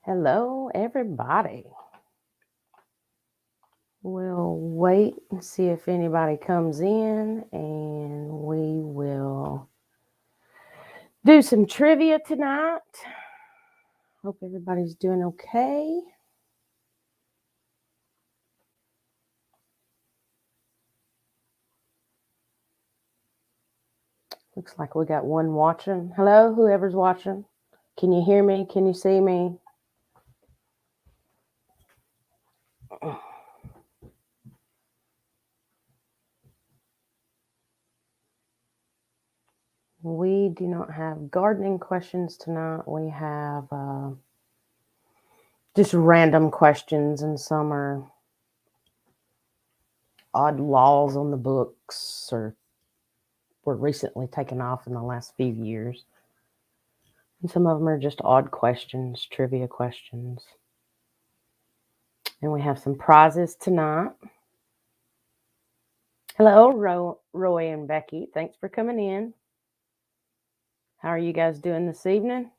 Hello, everybody. We'll wait and see if anybody comes in, and we will do some trivia tonight. Hope everybody's doing okay. Looks like we got one watching. Hello, whoever's watching. Can you hear me? Can you see me? We do not have gardening questions tonight. We have just random questions, and some are odd laws on the books or were recently taken off in the last few years. And some of them are just odd questions, trivia questions. And we have some prizes tonight. Hello, Roy and Becky. Thanks for coming in. How are you guys doing this evening?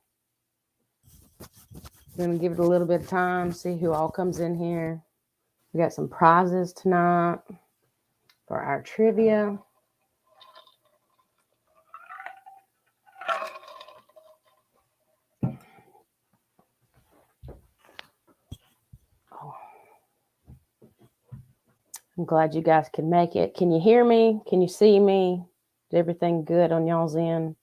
I'm going to give it a little bit of time, see who all comes in here. We got some prizes tonight for our trivia. I'm glad you guys can make it. Can you hear me? Can you see me? Is everything good on y'all's end?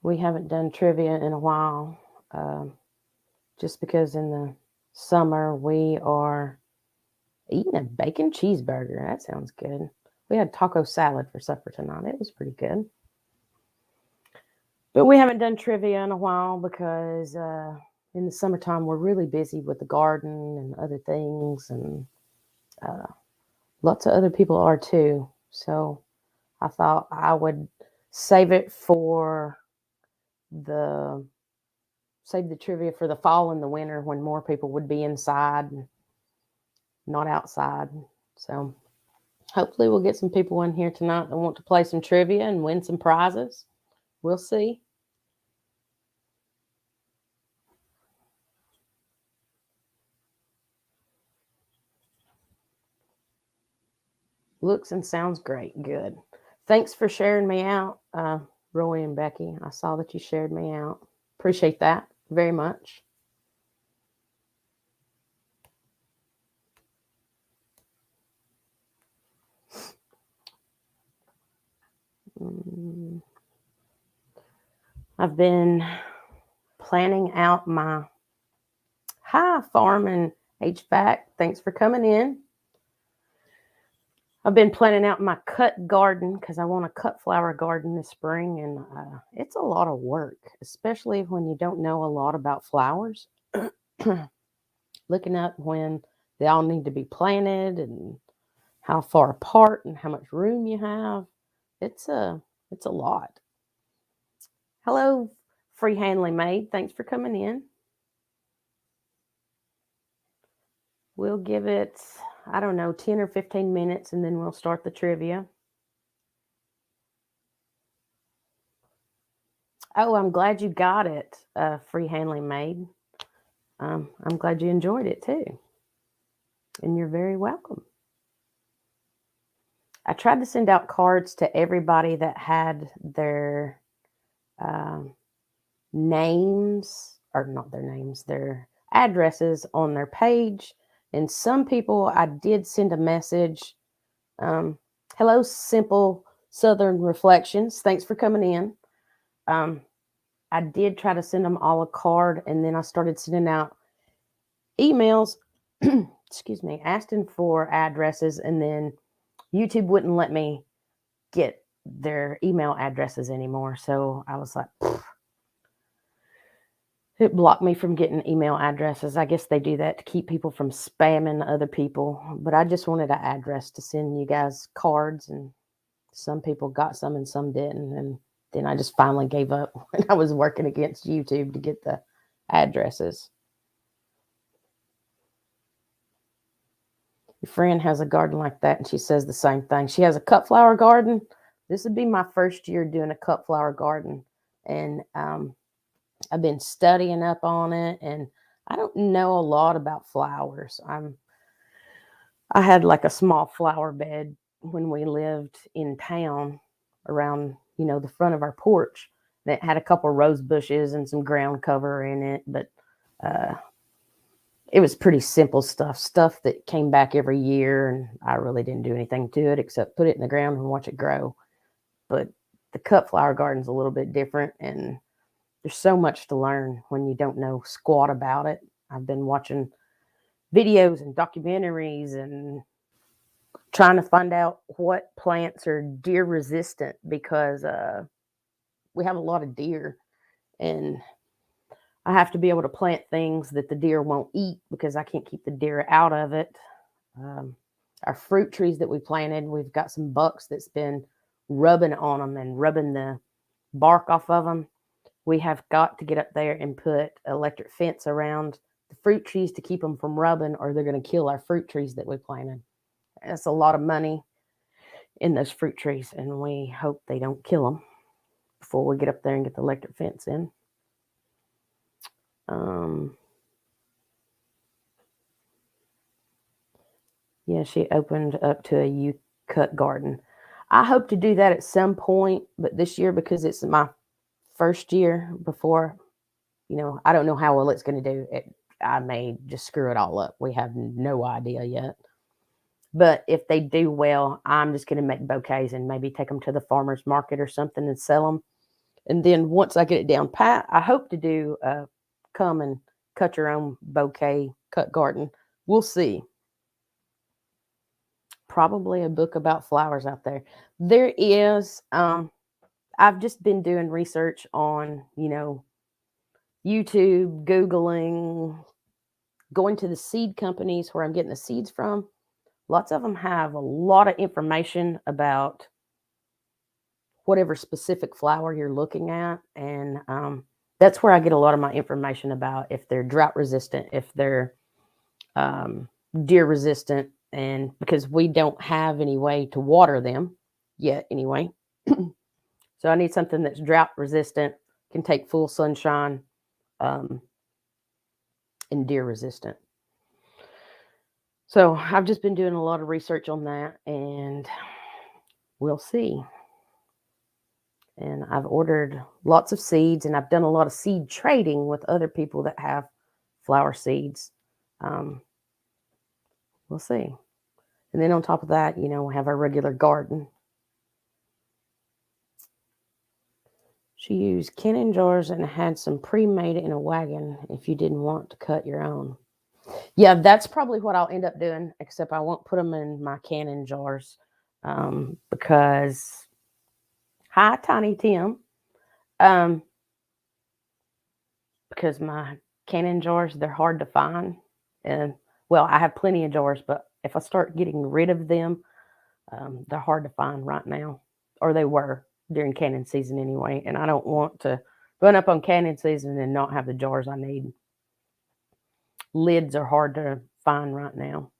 We haven't done trivia in a while, just because in the summer we are eating a bacon cheeseburger. That sounds good. We had taco salad for supper tonight. It was pretty good. But we haven't done trivia in a while because in the summertime we're really busy with the garden and other things, and lots of other people are too. So I thought I would save the trivia for the fall and the winter when more people would be inside and not outside. So hopefully we'll get some people in here tonight that want to play some trivia and win some prizes. We'll see. Looks and sounds great. Good. Thanks for sharing me out, Roy and Becky. I saw that you shared me out. Appreciate that very much. I've been planning out my farm and HVAC. Thanks for coming in. I've been planning out my cut garden because I want a cut flower garden this spring, and it's a lot of work, especially when you don't know a lot about flowers. Looking up when they all need to be planted and how far apart and how much room you have. It's a lot. Hello, Free Handling Maid. Thanks for coming in. We'll give it, I don't know, 10 or 15 minutes, and then we'll start the trivia. Oh, I'm glad you got it, Free Handling Maid. I'm glad you enjoyed it too. And you're very welcome. I tried to send out cards to everybody that had their names, or not their names, their addresses on their page. And some people, I did send a message. Hello, Simple Southern Reflections. Thanks for coming in. I did try to send them all a card, and then I started sending out emails, excuse me, asking for addresses, and then YouTube wouldn't let me get their email addresses anymore. So I was like, it blocked me from getting email addresses. I guess they do that to keep people from spamming other people. But I just wanted an address to send you guys cards, and some people got some and some didn't. And then I just finally gave up when I was working against YouTube to get the addresses. Your friend has a garden like that, and she says the same thing. She has a cut flower garden. This would be my first year doing a cut flower garden, and I've been studying up on it, and I don't know a lot about flowers. I had like a small flower bed when we lived in town around, the front of our porch that had a couple rose bushes and some ground cover in it, but uh, it was pretty simple stuff that came back every year, and I really didn't do anything to it except put it in the ground and watch it grow. But the cut flower garden's a little bit different, and there's so much to learn when you don't know squat about it. I've been watching videos and documentaries and trying to find out what plants are deer resistant, because we have a lot of deer, and I have to be able to plant things that the deer won't eat because I can't keep the deer out of it. Um, our fruit trees that we planted, we've got some bucks that's been rubbing on them and rubbing the bark off of them. We have got to get up there and put electric fence around the fruit trees to keep them from rubbing, or they're going to kill our fruit trees that we planted. That's a lot of money in those fruit trees, and we hope they don't kill them before we get up there and get the electric fence in. Yeah, she opened up to a U-cut garden. I hope to do that at some point, but this year, because it's my first year before, I don't know how well it's going to do. I may just screw it all up. We have no idea yet. But if they do well, I'm just going to make bouquets and maybe take them to the farmer's market or something and sell them. And then once I get it down pat, I hope to do come and cut your own bouquet cut garden. We'll see. Probably a book about flowers out there. There is. I've just been doing research on, YouTube, Googling, going to the seed companies where I'm getting the seeds from. Lots of them have a lot of information about whatever specific flower you're looking at. And that's where I get a lot of my information about if they're drought resistant, if they're deer resistant, and because we don't have any way to water them yet anyway. So I need something that's drought resistant, can take full sunshine, and deer resistant. So I've just been doing a lot of research on that, and we'll see. And I've ordered lots of seeds, and I've done a lot of seed trading with other people that have flower seeds. We'll see. And then on top of that, we have our regular garden. She used canning jars and had some pre-made in a wagon if you didn't want to cut your own. Yeah, that's probably what I'll end up doing, except I won't put them in my canning jars because, hi, Tiny Tim, because my canning jars, they're hard to find. And, well, I have plenty of jars, but if I start getting rid of them, they're hard to find right now, or they were during canning season anyway, and I don't want to run up on canning season and not have the jars I need. Lids are hard to find right now.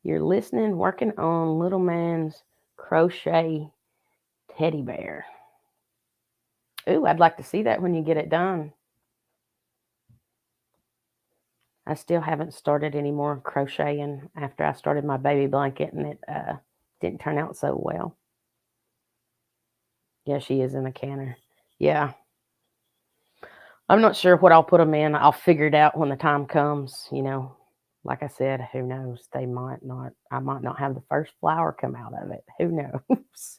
You're listening, working on little man's crochet teddy bear. Ooh, I'd like to see that when you get it done. I still haven't started any more crocheting after I started my baby blanket, and it didn't turn out so well. Yeah, she is in a canner. Yeah. I'm not sure what I'll put them in. I'll figure it out when the time comes. Like I said, who knows? I might not have the first flower come out of it. Who knows?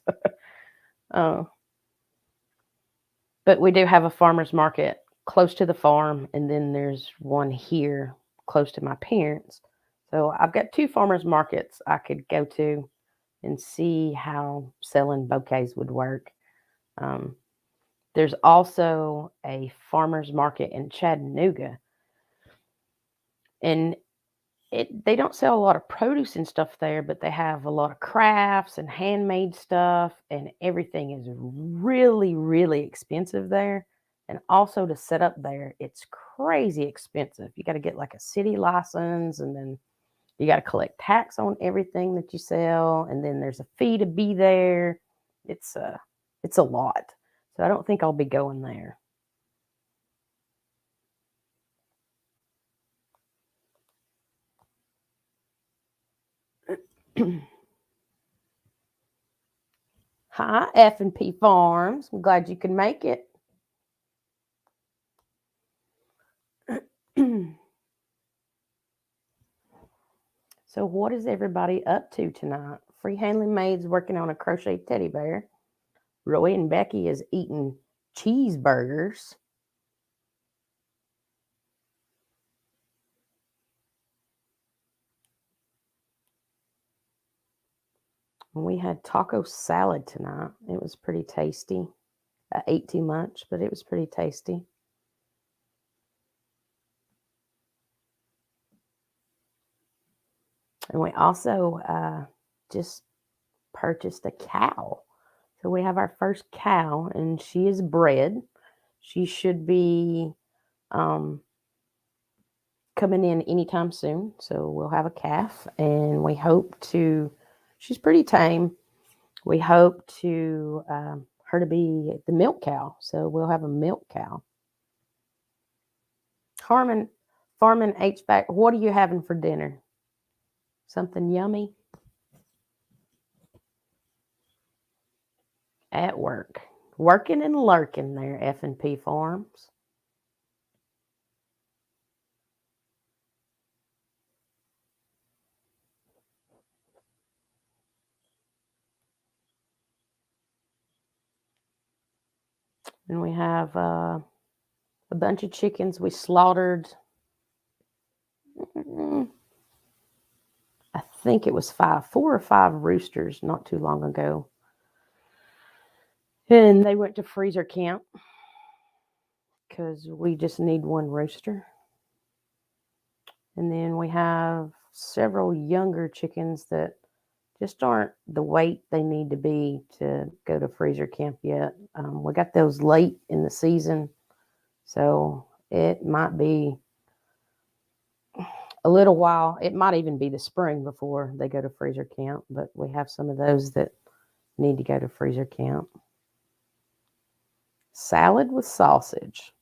But we do have a farmer's market close to the farm, and then there's one here close to my parents. So I've got 2 farmer's markets I could go to and see how selling bouquets would work. There's also a farmer's market in Chattanooga, and they don't sell a lot of produce and stuff there, but they have a lot of crafts and handmade stuff, and everything is really, really expensive there. And also to set up there, it's crazy expensive. You got to get like a city license, and then You got to collect tax on everything that you sell, and then there's a fee to be there. It's a lot. So I don't think I'll be going there. Hi, F&P Farms. I'm glad you could make it. So what is everybody up to tonight? Free Handling Maid's working on a crochet teddy bear. Roy and Becky is eating cheeseburgers. We had taco salad tonight. It was pretty tasty. I ate too much, but it was pretty tasty. And we also just purchased a cow. So we have our first cow, and she is bred. She should be coming in anytime soon. So we'll have a calf, and we hope to. She's pretty tame. We hope to her to be the milk cow. So we'll have a milk cow. Farming HVAC. What are you having for dinner? Something yummy? At work. Working and lurking there, F&P Farms. And we have a bunch of chickens we slaughtered. I think it was 4 or 5 roosters not too long ago. And they went to freezer camp because we just need one rooster. And then we have several younger chickens that just aren't the weight they need to be to go to freezer camp yet. We got those late in the season, so it might be a little while. It might even be the spring before they go to freezer camp, but we have some of those that need to go to freezer camp. Salad with sausage.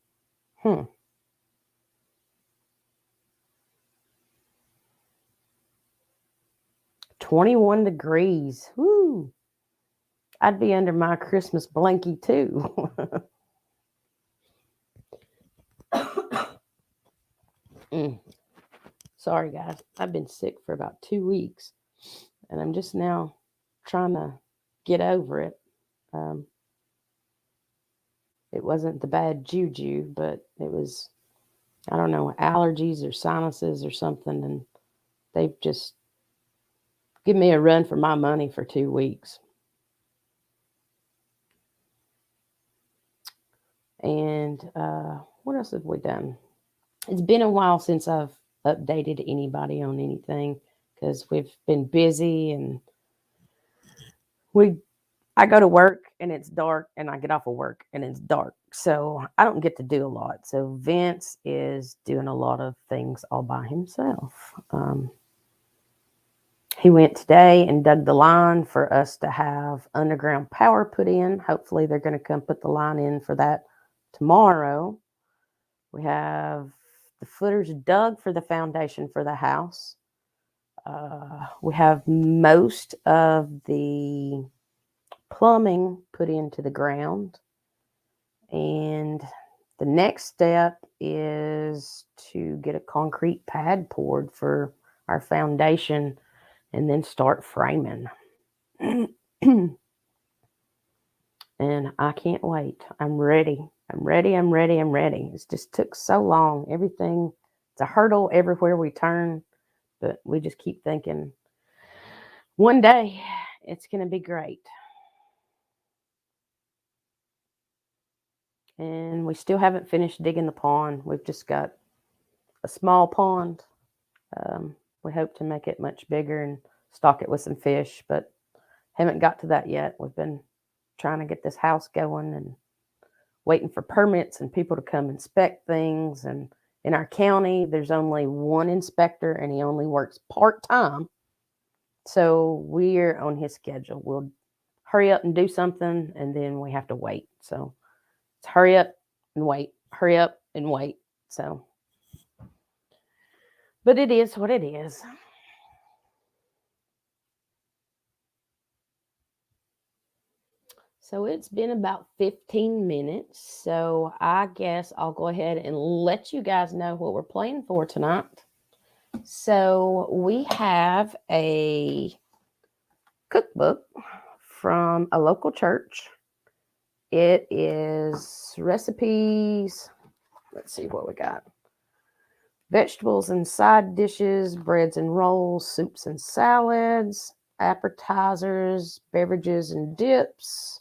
21 degrees. Woo. I'd be under my Christmas blankie too. Sorry, guys. I've been sick for about 2 weeks, and I'm just now trying to get over it. It wasn't the bad juju, but it was, I don't know, allergies or sinuses or something, and they've just given me a run for my money for 2 weeks. And what else have we done? It's been a while since I've updated anybody on anything because we've been busy, and I go to work and it's dark, and I get off of work and it's dark. So I don't get to do a lot. So Vince is doing a lot of things all by himself. He went today and dug the line for us to have underground power put in. Hopefully they're going to come put the line in for that tomorrow. We have the footers dug for the foundation for the house. We have most of the plumbing put into the ground. And the next step is to get a concrete pad poured for our foundation and then start framing. And I can't wait. I'm ready. I'm ready. It just took so long. Everything, it's a hurdle everywhere we turn, but we just keep thinking one day it's going to be great. And we still haven't finished digging the pond. We've just got a small pond. We hope to make it much bigger and stock it with some fish, but haven't got to that yet. We've been trying to get this house going and waiting for permits and people to come inspect things, and In our county, there's only one inspector and he only works part-time. So we're on his schedule. We'll hurry up and do something, and then we have to wait. So it's hurry up and wait, hurry up and wait. So, but it is what it is. So it's been about 15 minutes. So I guess I'll go ahead and let you guys know what we're playing for tonight. So we have a cookbook from a local church. It is recipes. Let's see what we got. Vegetables and side dishes, breads and rolls, soups and salads, appetizers, beverages and dips,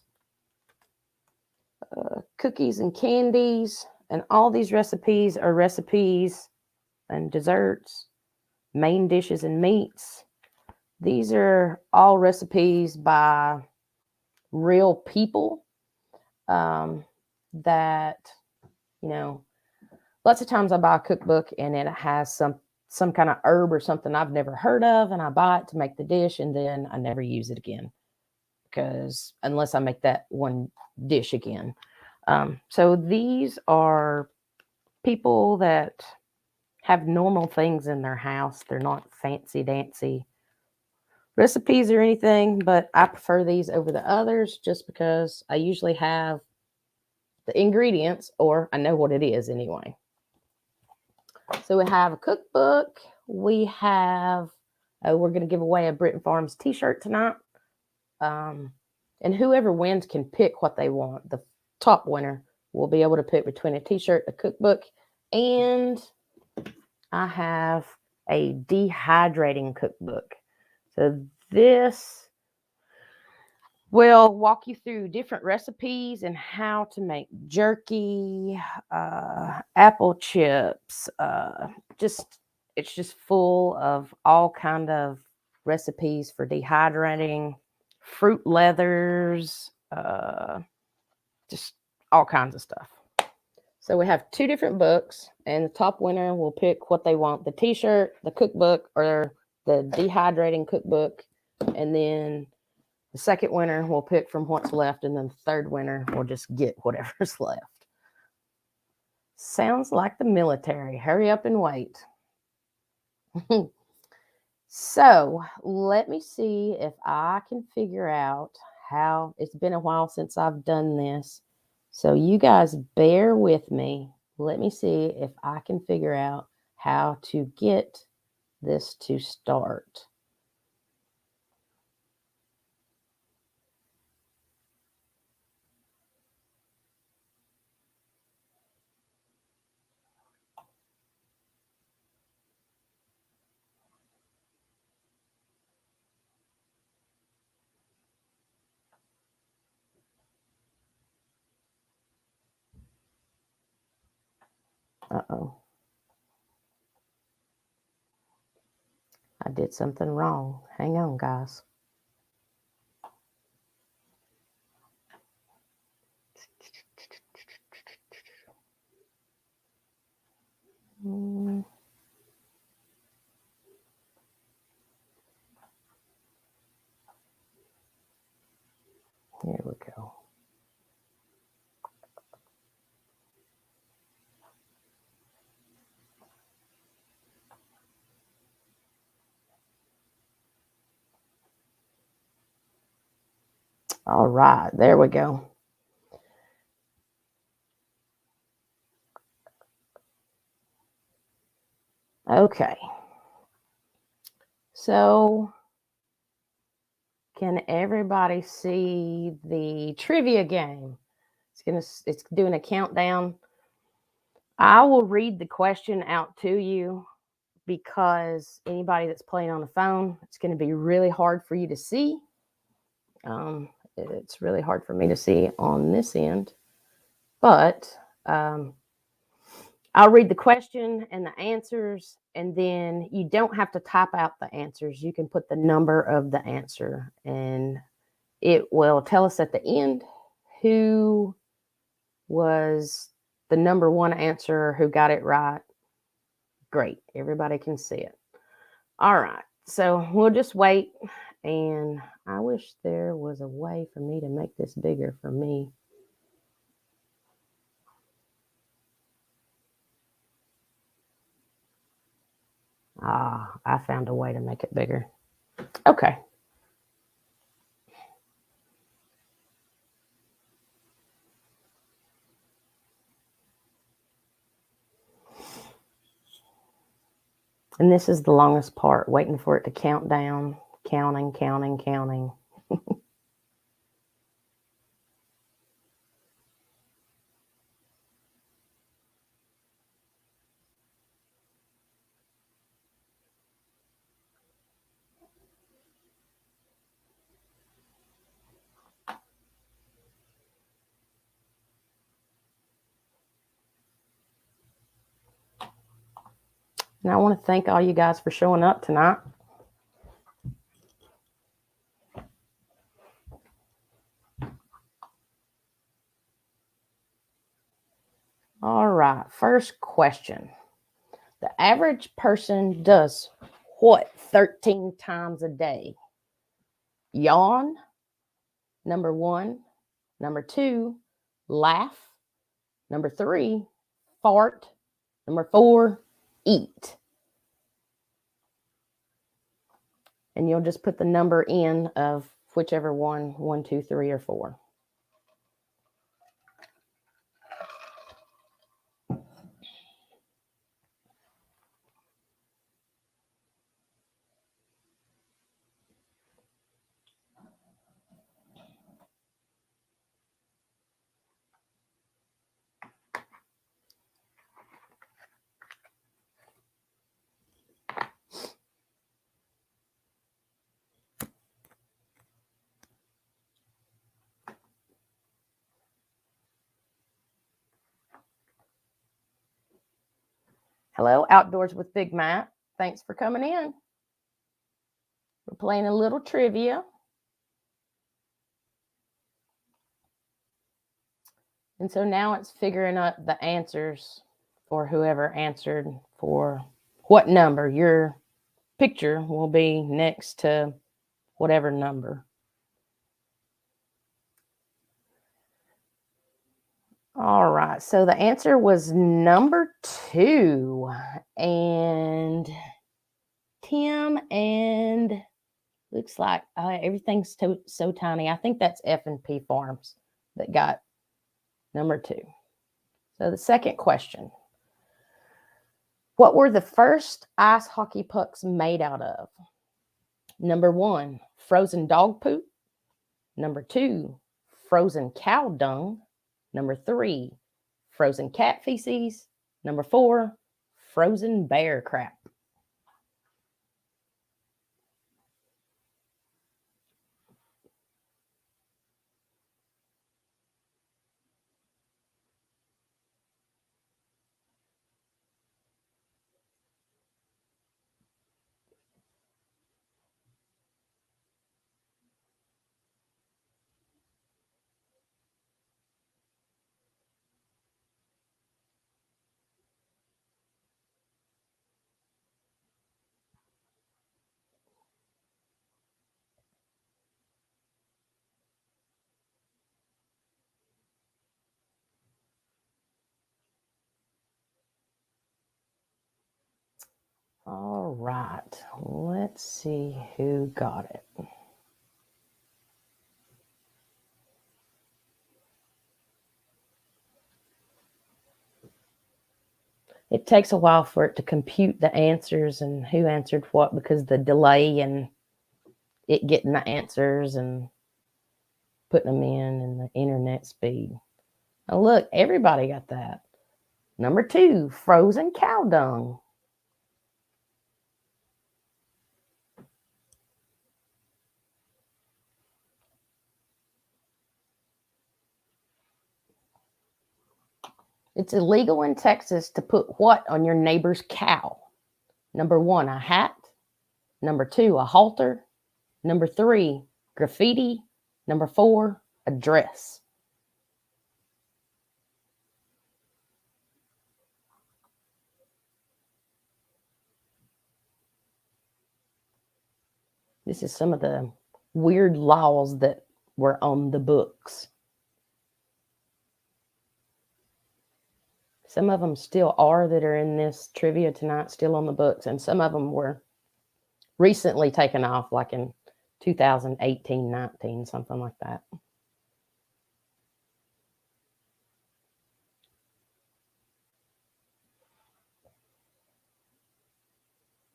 cookies and candies. And all these recipes are recipes and desserts, main dishes and meats. These are all recipes by real people that, you know, lots of times I buy a cookbook and it has some kind of herb or something I've never heard of, and I buy it to make the dish, and then I never use it again, because unless I make that one dish again. So these are people that have normal things in their house. They're not fancy dancy recipes or anything, but I prefer these over the others just because I usually have the ingredients, or I know what it is anyway. So we have a cookbook. We have, we're going to give away a Britton Farms t-shirt tonight. And whoever wins can pick what they want. The top winner will be able to pick between a t-shirt, a cookbook, and I have a dehydrating cookbook. So this will walk you through different recipes and how to make jerky, apple chips. It's just full of all kind of recipes for dehydrating, fruit leathers, just all kinds of stuff. So we have two different books, and the top winner will pick what they want: the t-shirt, the cookbook, or the dehydrating cookbook. And then the second winner will pick from what's left, and then the third winner will just get whatever's left. Sounds like the military. Hurry up and wait. So let me see if I can figure out how. It's been a while since I've done this. So you guys bear with me. Let me see if I can figure out how to get this to start. Uh-oh. I did something wrong. Hang on, guys. Here we go. All right, there we go. Okay. So, can everybody see the trivia game? It's doing a countdown. I will read the question out to you, because anybody that's playing on the phone, it's going to be really hard for you to see. It's really hard for me to see on this end, but I'll read the question and the answers, and then you don't have to type out the answers. You can put the number of the answer, and it will tell us at the end who was the number one answer, who got it right. Great. Everybody can see it. All right. So we'll just wait. And I wish there was a way for me to make this bigger for me. I found a way to make it bigger. Okay. And this is the longest part, waiting for it to count down, counting. And I want to thank all you guys for showing up tonight. All right, first question. The average person does what 13 times a day? Yawn, number 1. Number 2, laugh. Number 3, fart. Number 4, eat. And you'll just put the number in of whichever one, 1, 2, 3, or 4. Hello, Outdoors with Big Matt. Thanks for coming in. We're playing a little trivia. And so now it's figuring out the answers for whoever answered for what number. Your picture will be next to whatever number. All right, so the answer was number 2. And Tim and looks like everything's so tiny. I think that's F&P Farms that got number 2. So the second question. What were the first ice hockey pucks made out of? Number 1, frozen dog poop. Number 2, frozen cow dung. Number 3, frozen cat feces. Number 4, frozen bear crap. All right, let's see who got it. It takes a while for it to compute the answers and who answered what because the delay and it getting the answers and putting them in and the internet speed. Oh, look, everybody got that. Number 2, frozen cow dung. It's illegal in Texas to put what on your neighbor's cow? Number 1, a hat. Number 2, a halter. Number 3, graffiti. Number 4, a dress. This is some of the weird laws that were on the books. Some of them still are that are in this trivia tonight, still on the books, and some of them were recently taken off, like in 2018, 19, something like that.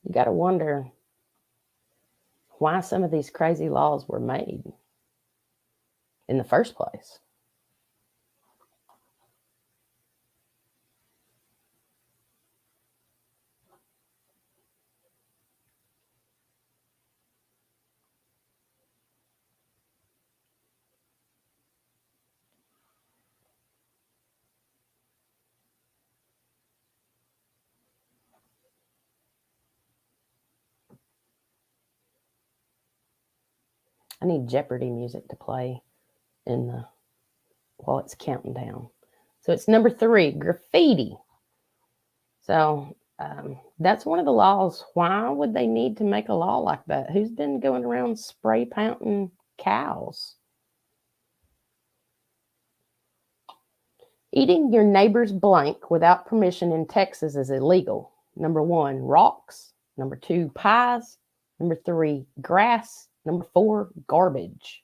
You got to wonder why some of these crazy laws were made in the first place. I need Jeopardy music to play while it's counting down. So it's number 3, graffiti. So that's one of the laws. Why would they need to make a law like that? Who's been going around spray painting cows? Eating your neighbor's blank without permission in Texas is illegal. Number 1, rocks. Number 2, pies. Number 3, grass. Number 4, garbage.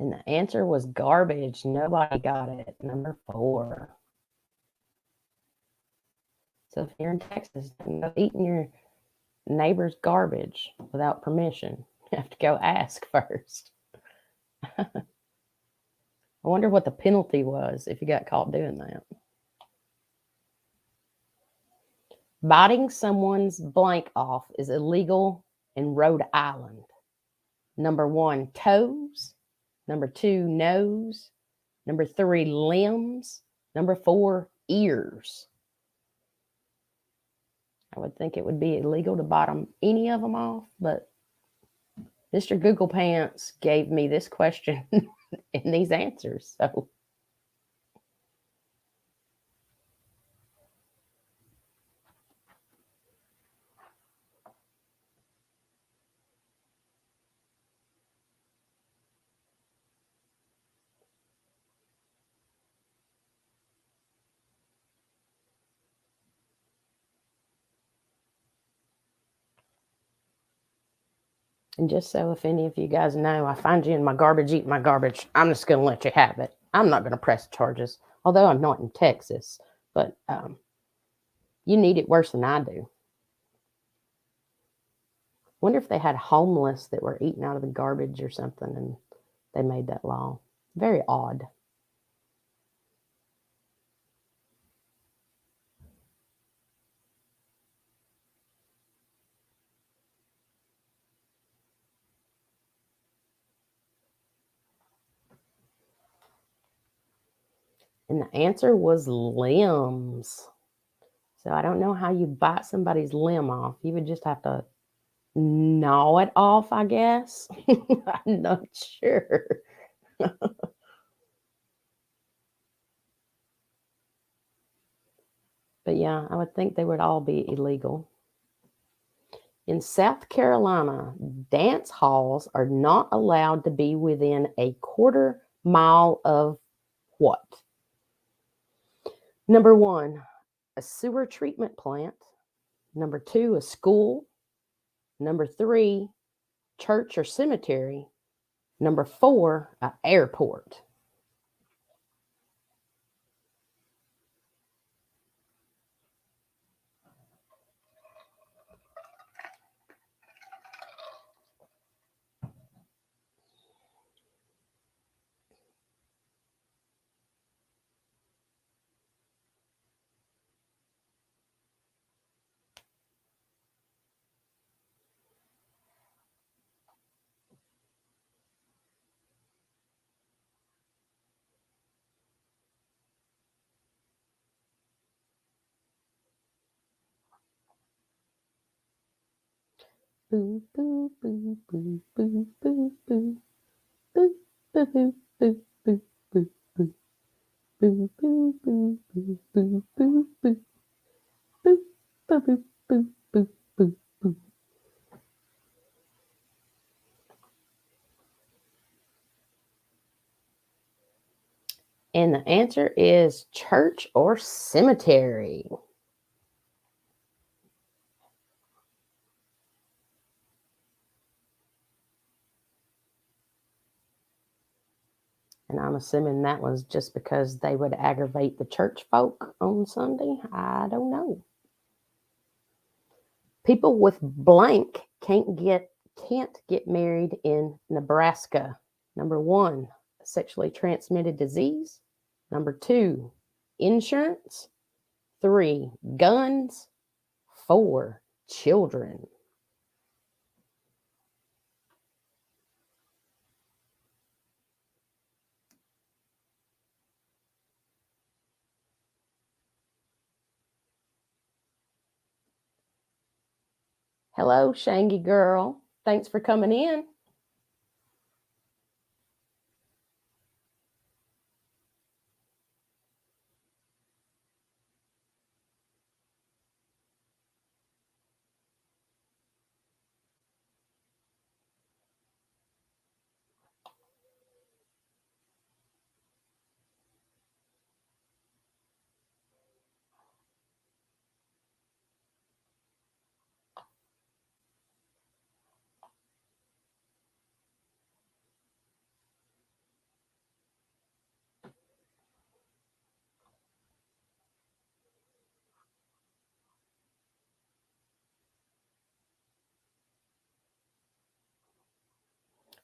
And the answer was garbage. Nobody got it. Number 4. So if you're in Texas, you go eating your neighbor's garbage without permission. You have to go ask first. I wonder what the penalty was if you got caught doing that. Biting someone's blank off is illegal in Rhode Island. Number 1, toes. Number 2, nose. Number 3, limbs. Number 4, ears. I would think it would be illegal to bite any of them off, but Mr. Google Pants gave me this question and these answers. So and just so if any of you guys know, I find you in my garbage, eating my garbage, I'm just going to let you have it. I'm not going to press charges, although I'm not in Texas. But you need it worse than I do. Wonder if they had homeless that were eating out of the garbage or something, and they made that law. Very odd. And the answer was limbs. So I don't know how you bite somebody's limb off. You would just have to gnaw it off, I guess. I'm not sure. But yeah, I would think they would all be illegal. In South Carolina, dance halls are not allowed to be within a quarter mile of what? Number 1, a sewer treatment plant. Number 2, a school. Number 3, church or cemetery. Number 4, an airport. Boo, boo, boo, boo, boo, boo, boo. Boo, boo, boo, boo, boo, boo, boo. Boo, boo, boo, boo, boo, boo, boo. Boo, boo, boo, boo, boo, boo, boo. And the answer is church or cemetery. And I'm assuming that was just because they would aggravate the church folk on Sunday. I don't know. People with blank can't get married in Nebraska. Number 1, sexually transmitted disease. Number 2, insurance. 3, guns. 4, children. Hello, Shangy girl. Thanks for coming in.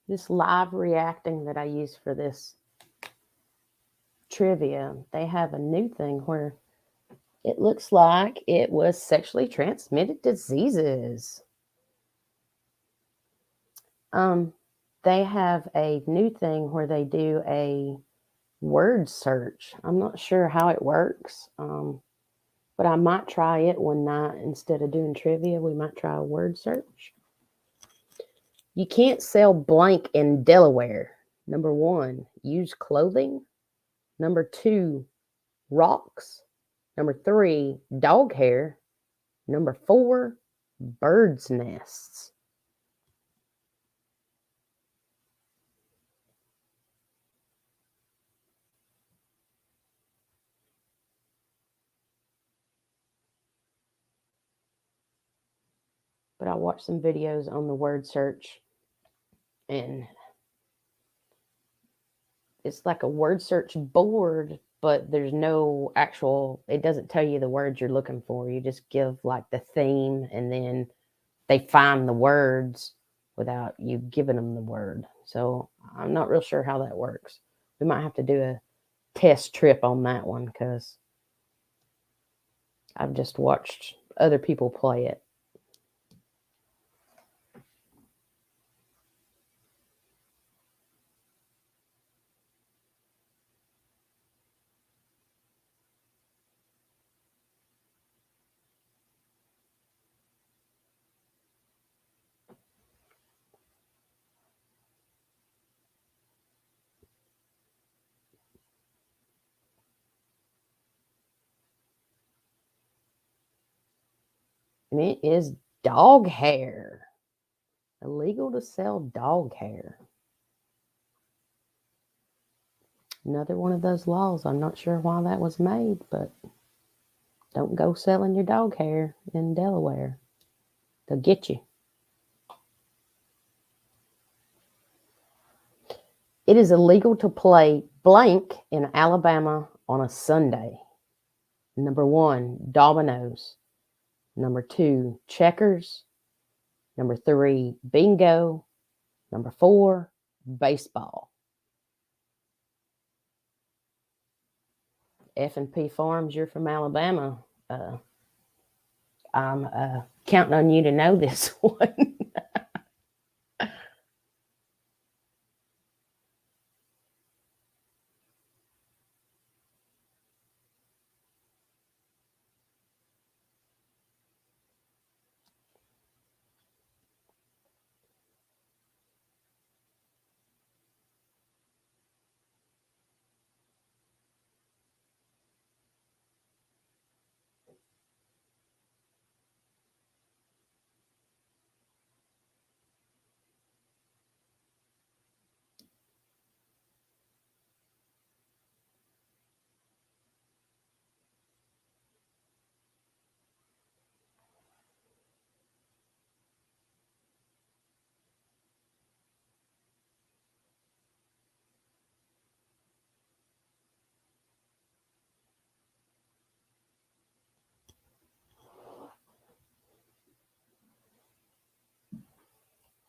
This live reacting that I use for this trivia, they have a new thing where it looks like it was sexually transmitted diseases. They have a new thing where they do a word search. I'm not sure how it works, but I might try it one night instead of doing trivia. We might try a word search. You can't sell blank in Delaware. Number 1, used clothing. Number 2, rocks. Number 3, dog hair. Number 4, birds' nests. But I watched some videos on the word search, and it's like a word search board, but there's no actual, it doesn't tell you the words you're looking for. You just give like the theme, and then they find the words without you giving them the word. So I'm not real sure how that works. We might have to do a test trip on that one because I've just watched other people play it. And it is Dog hair. Illegal to sell dog hair. Another one of those laws. I'm not sure why that was made, but don't go selling your dog hair in Delaware. They'll get you. It is illegal to play blank in Alabama on a Sunday. Number 1, dominoes. Number 2, checkers. Number 3, bingo. Number 4, baseball. F&P Farms, you're from Alabama. I'm counting on you to know this one.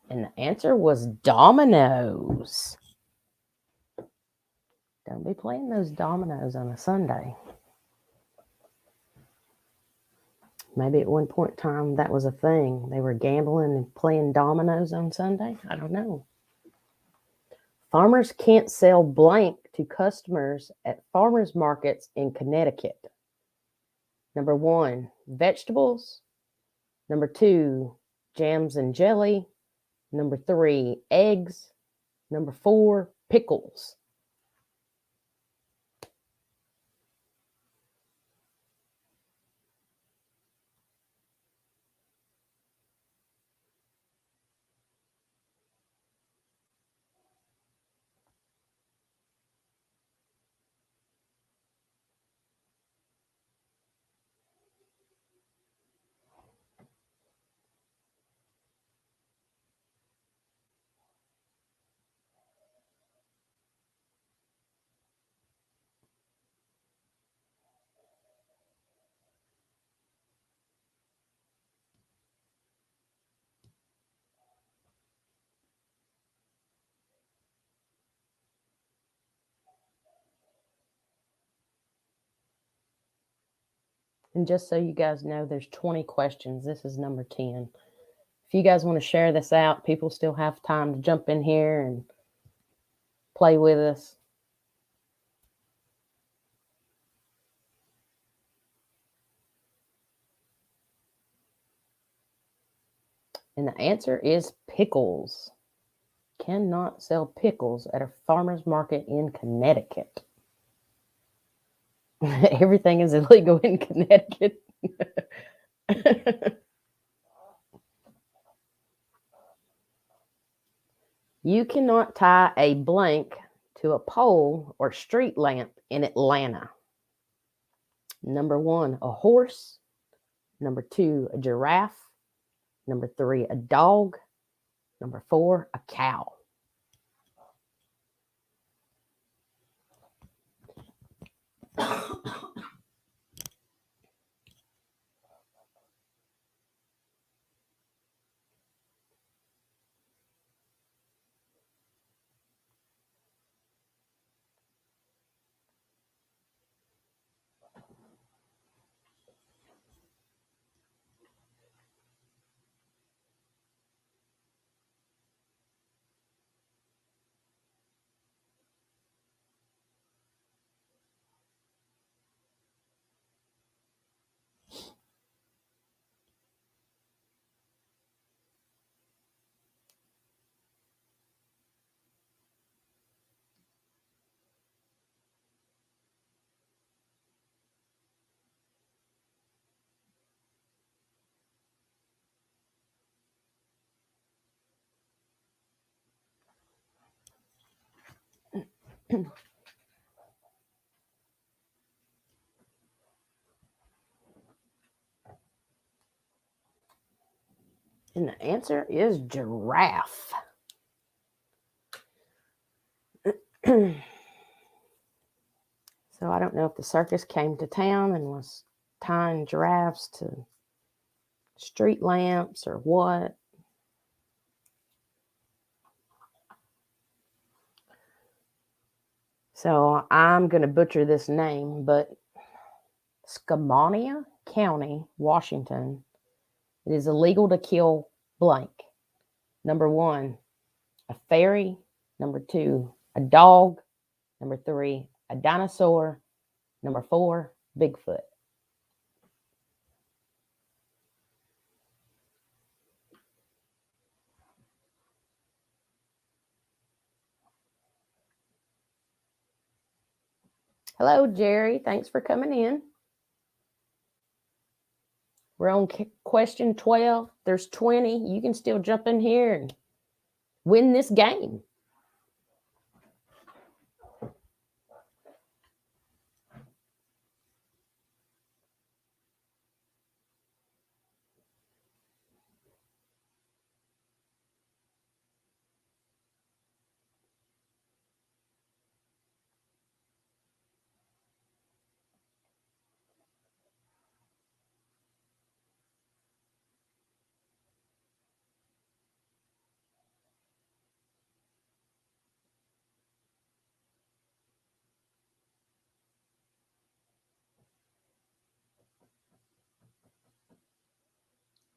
And the answer was dominoes. Don't be playing those dominoes on a Sunday. Maybe at one point in time that was a thing. They were gambling and playing dominoes on Sunday. I don't know. Farmers can't sell blank to customers at farmers markets in Connecticut. Number 1, vegetables. Number 2, jams and jelly. Number 3, eggs. Number 4, pickles. And just so you guys know, there's 20 questions. This is number 10. If you guys want to share this out, people still have time to jump in here and play with us. And the answer is pickles. Cannot sell pickles at a farmer's market in Connecticut. Everything is illegal in Connecticut. You cannot tie a blank to a pole or street lamp in Atlanta. Number 1, a horse. Number 2, a giraffe. Number 3, a dog. Number 4, a cow. And the answer is giraffe. So I don't know if the circus came to town and was tying giraffes to street lamps or what. So I'm going to butcher this name, but Scammania County, Washington, it is illegal to kill blank. Number 1, a fairy. Number 2, a dog. Number 3, a dinosaur. Number 4, Bigfoot. Hello, Jerry. Thanks for coming in. We're on question 12. There's 20. You can still jump in here and win this game.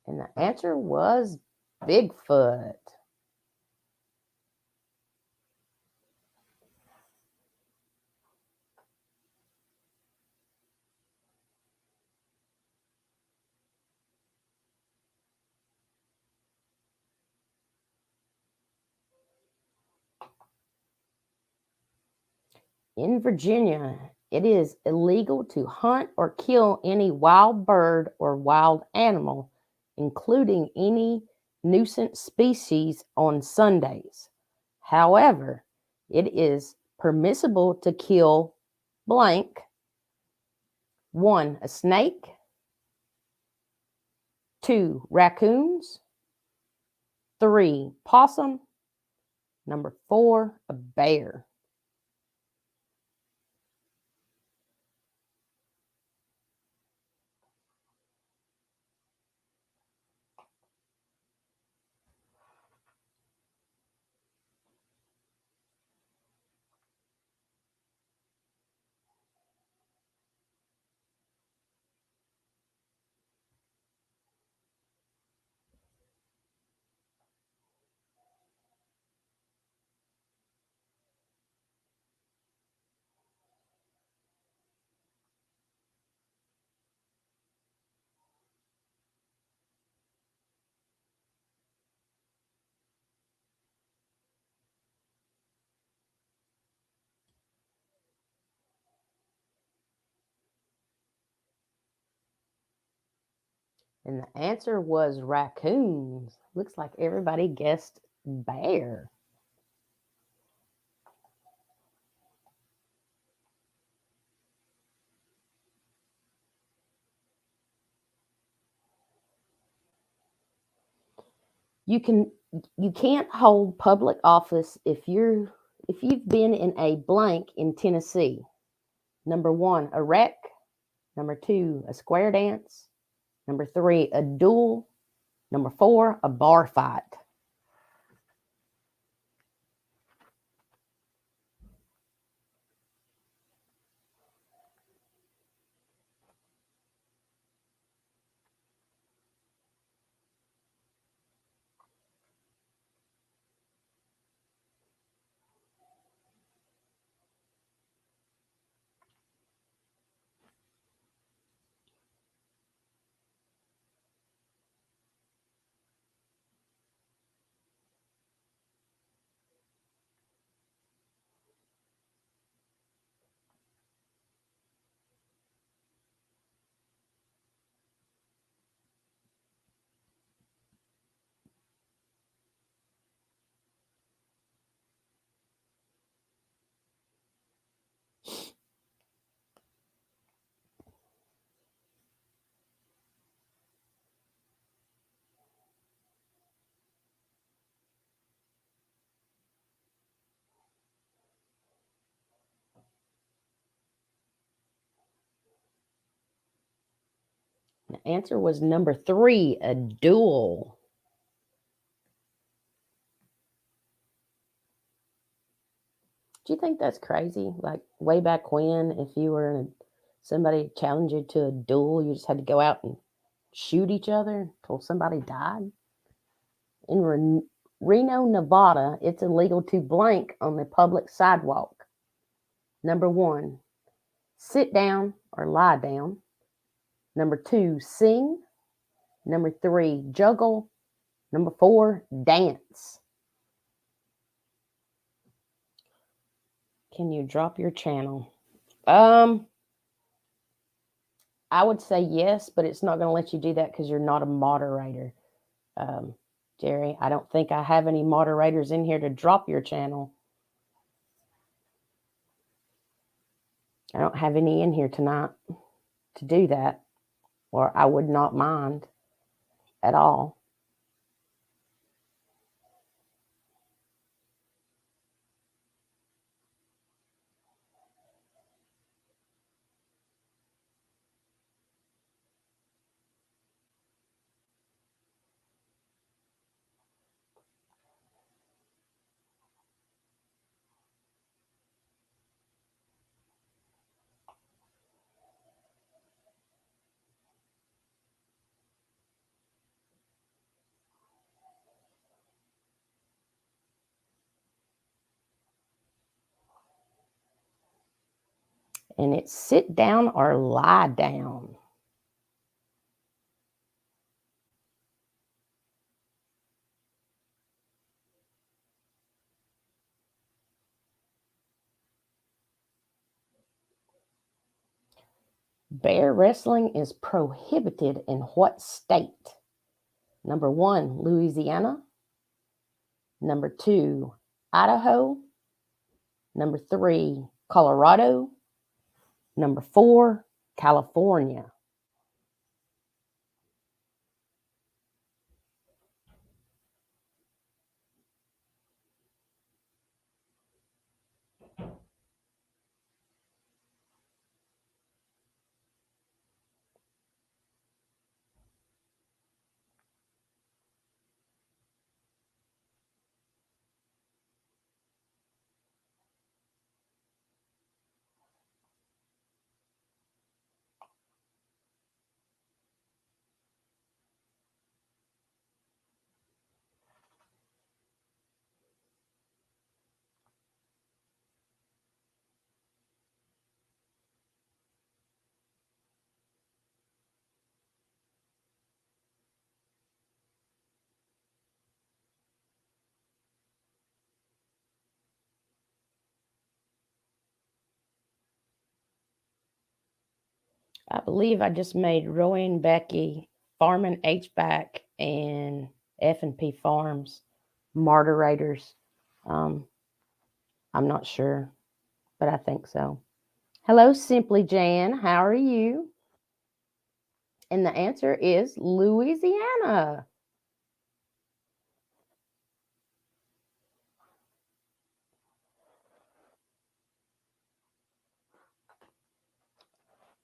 And the answer was Bigfoot. In Virginia, it is illegal to hunt or kill any wild bird or wild animal, including any nuisance species, on Sundays. However, it is permissible to kill blank. 1, a snake. 2, raccoons. 3, possum. Number 4, a bear. And the answer was raccoons. Looks like everybody guessed bear. You can't hold public office if you've been in a blank in Tennessee. Number 1, a wreck. Number 2, a square dance. Number 3, a duel. Number 4, a bar fight. answer was number 3, a duel. Do you think that's crazy? Like way back when, if you were somebody challenged you to a duel, you just had to go out and shoot each other until somebody died? In Reno, Nevada, it's illegal to blank on the public sidewalk. Number 1, sit down or lie down. Number 2, sing. Number 3, juggle. Number 4, dance. Can you drop your channel? I would say yes, but it's not going to let you do that because you're not a moderator. Jerry, I don't think I have any moderators in here to drop your channel. I don't have any in here tonight to do that, or I would not mind at all. And it's sit down or lie down. Bear wrestling is prohibited in what state? Number 1, Louisiana. Number 2, Idaho. Number 3, Colorado. Number 4, California. I believe I just made Roy and Becky, Farm and HVAC, and F&P Farms moderators. I'm not sure, but I think so. Hello, Simply Jan. How are you? And the answer is Louisiana.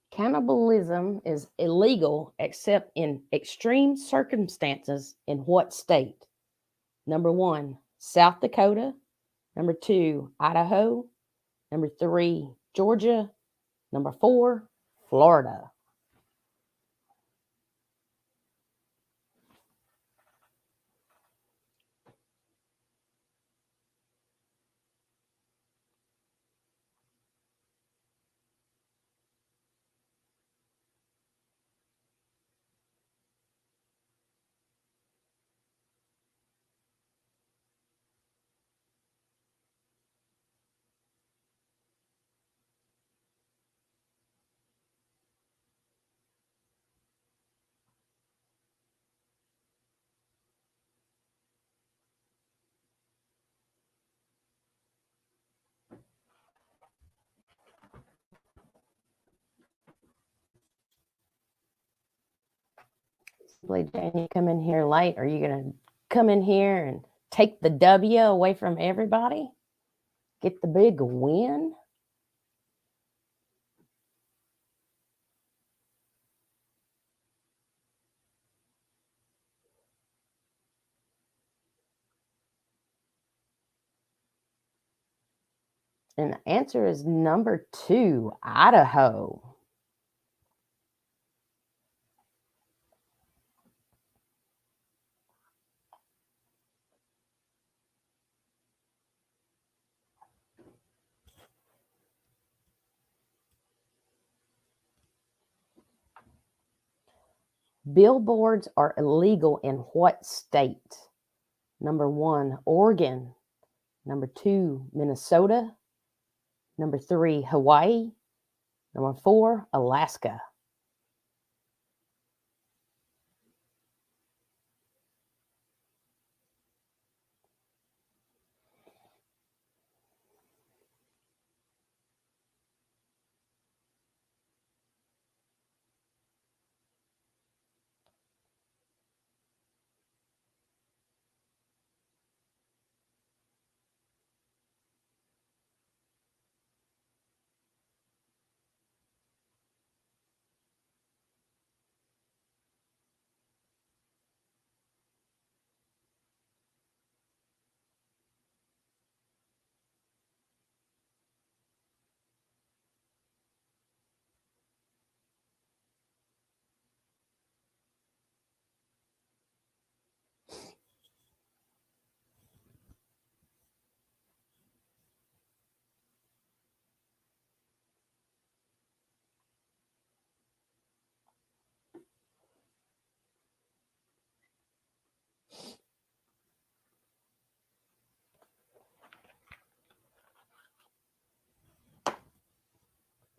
Cannibalism is illegal except in extreme circumstances in what state? Number 1, South Dakota. Number 2, Idaho. Number 3, Georgia. Number 4, Florida. Simply Jane, you come in here late. Are you going to come in here and take the W away from everybody? Get the big win? And the answer is number 2, Idaho. Billboards are illegal in what state? Number 1, Oregon. Number 2, Minnesota. Number 3, Hawaii. Number 4, Alaska.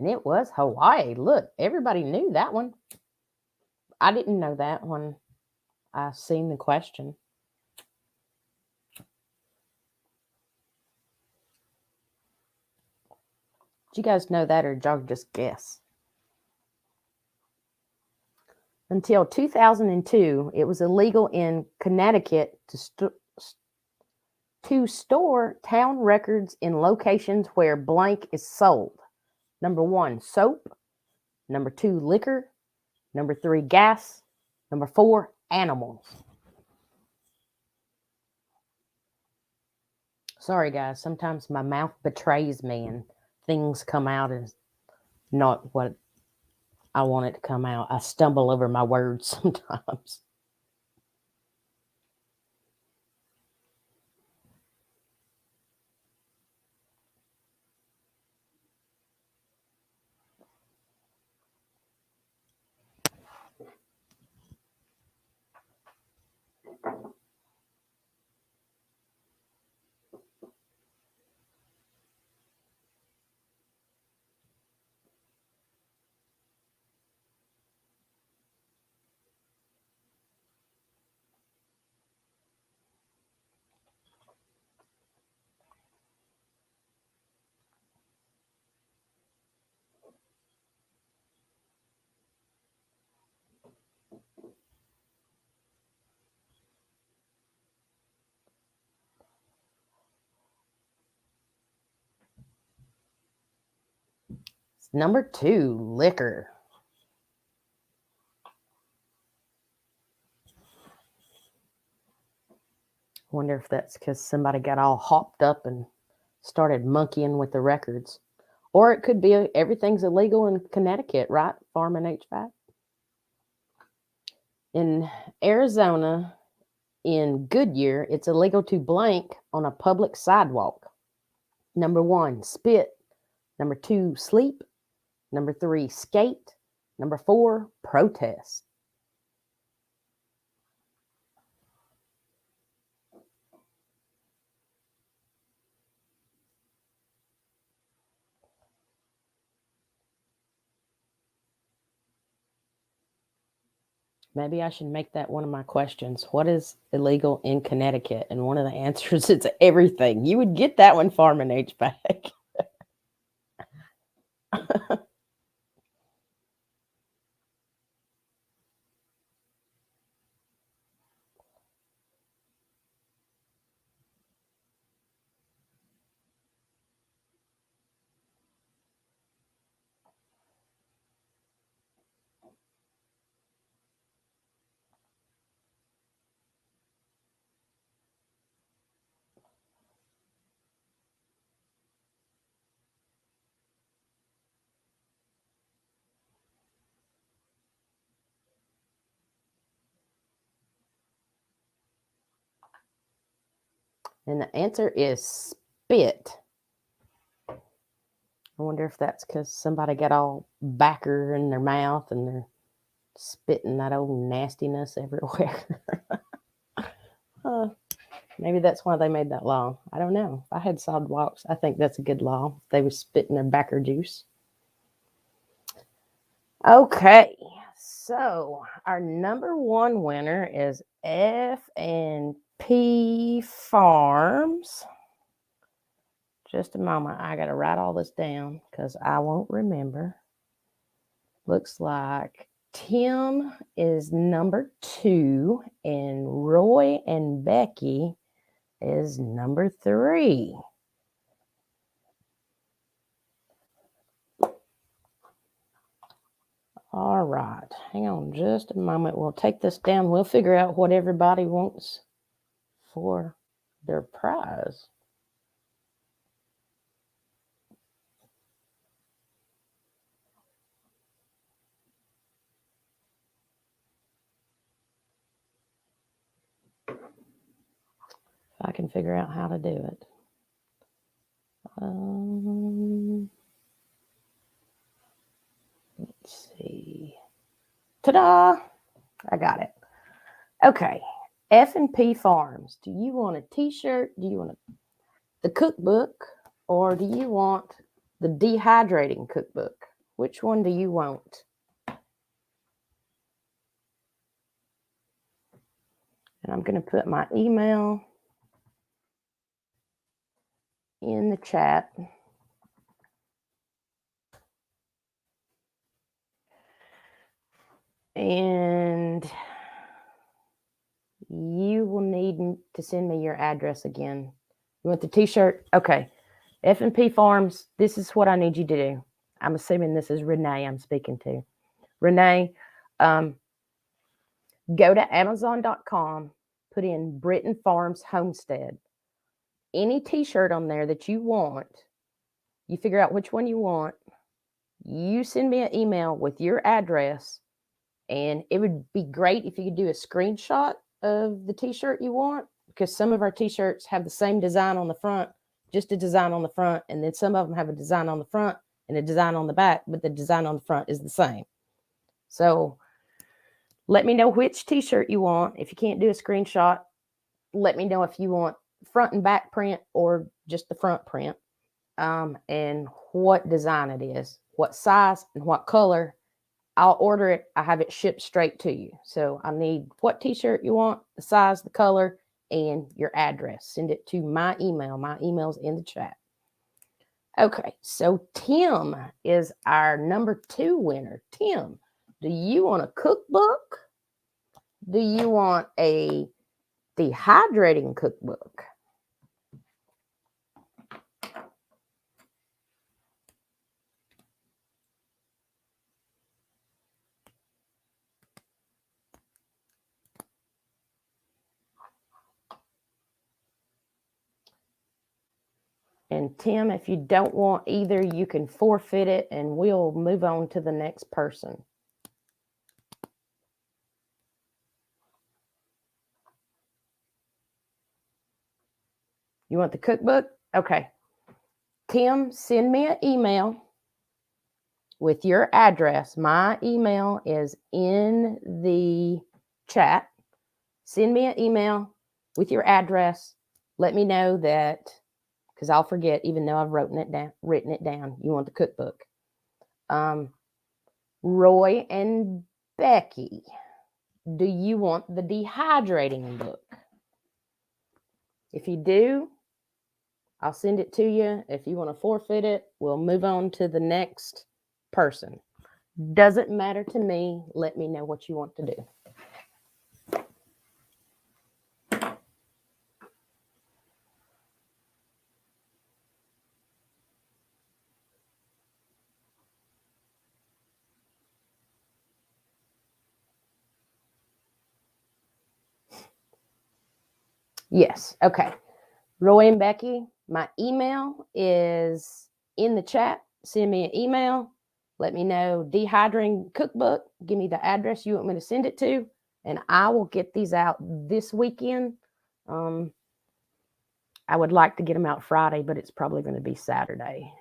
And it was Hawaii. Look, everybody knew that one. I didn't know that when I seen the question. Did you guys know that, or did y'all just guess? Until 2002, it was illegal in Connecticut to store town records in locations where blank is sold. Number 1, soap. Number 2, liquor. Number 3, gas. Number 4, animals. Sorry, guys. Sometimes my mouth betrays me and things come out as not what I want it to come out. I stumble over my words sometimes. Number 2, liquor. Wonder if that's because somebody got all hopped up and started monkeying with the records. Or it could be everything's illegal in Connecticut, right? Farm and HVAC. In Arizona, in Goodyear, it's illegal to blank on a public sidewalk. Number 1, spit. Number 2, sleep. Number 3, skate. Number 4, protest. Maybe I should make that one of my questions. What is illegal in Connecticut? And one of the answers is everything. You would get that one, farm and HVAC. And the answer is spit. I wonder if that's because somebody got all backer in their mouth and they're spitting that old nastiness everywhere. Maybe that's why they made that law. I don't know. If I had sidewalks, I think that's a good law. They were spitting their backer juice. Okay, so our number one winner is F&P Farms. Just a moment. I got to write all this down because I won't remember. Looks like Tim is number 2 and Roy and Becky is number 3. All right. Hang on just a moment. We'll take this down. We'll figure out what everybody wants for their prize. If I can figure out how to do it. Let's see. Ta-da! I got it. Okay. F&P Farms. Do you want a t-shirt? Do you want the cookbook? Or do you want the dehydrating cookbook? Which one do you want? And I'm going to put my email in the chat. And you will need to send me your address again. You want the t-shirt? Okay. F&P Farms, this is what I need you to do. I'm assuming this is Renee I'm speaking to. Renee, go to Amazon.com, put in Britton Farms Homestead. Any t-shirt on there that you want, you figure out which one you want. You send me an email with your address, and it would be great if you could do a screenshot of the t-shirt you want, because some of our t-shirts have the same design on the front, just a design on the front, and then some of them have a design on the front and a design on the back, but the design on the front is the same. So let me know which t-shirt you want. If you can't do a screenshot, let me know if you want front and back print or just the front print, and what design it is, what size and what color. I'll order it. I have it shipped straight to you. So I need what t-shirt you want, the size, the color, and your address. Send it to my email. My email's in the chat. Okay, so Tim is our number 2 winner. Tim, do you want a cookbook? Do you want a dehydrating cookbook? And Tim, if you don't want either, you can forfeit it and we'll move on to the next person. You want the cookbook? Okay. Tim, send me an email with your address. My email is in the chat. Send me an email with your address. Let me know that, because I'll forget, even though I've written it down. You want the cookbook. Roy and Becky, do you want the dehydrating book? If you do, I'll send it to you. If you want to forfeit it, we'll move on to the next person. Doesn't matter to me. Let me know what you want to do. Yes. Okay. Roy and Becky, my email is in the chat. Send me an email. Let me know dehydrating cookbook. Give me the address you want me to send it to, and I will get these out this weekend. I would like to get them out Friday, but it's probably going to be Saturday.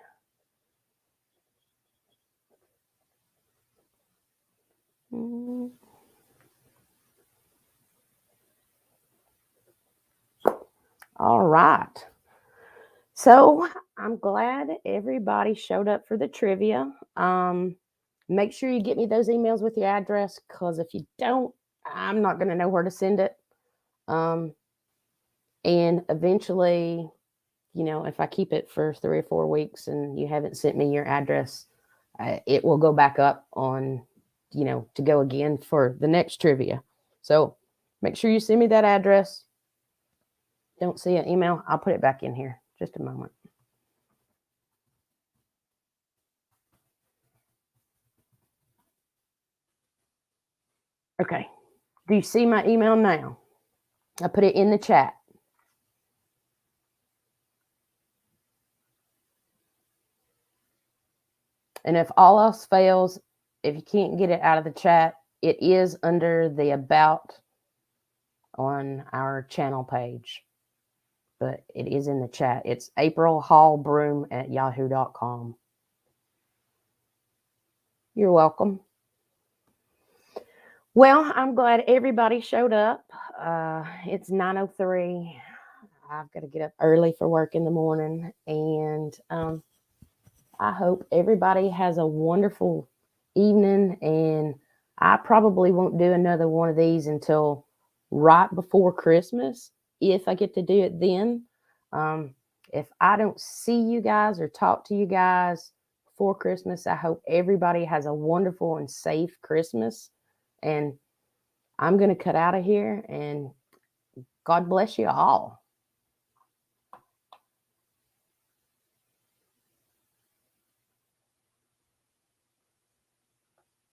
All right. So I'm glad everybody showed up for the trivia. Make sure you get me those emails with your address, because if you don't, I'm not going to know where to send it. And eventually, if I keep it for 3 or 4 weeks and you haven't sent me your address, it will go back up on, to go again for the next trivia. So make sure you send me that address. Don't see an email, I'll put it back in here. Just a moment. Okay. Do you see my email now? I put it in the chat. And if all else fails, if you can't get it out of the chat, it is under the About on our channel page. But it is in the chat. It's aprilhallbroom@yahoo.com. You're welcome. Well, I'm glad everybody showed up. It's 9:03. I've got to get up early for work in the morning. And I hope everybody has a wonderful evening. And I probably won't do another one of these until right before Christmas, if I get to do it then. If I don't see you guys or talk to you guys before Christmas, I hope everybody has a wonderful and safe Christmas. And I'm going to cut out of here, and God bless you all.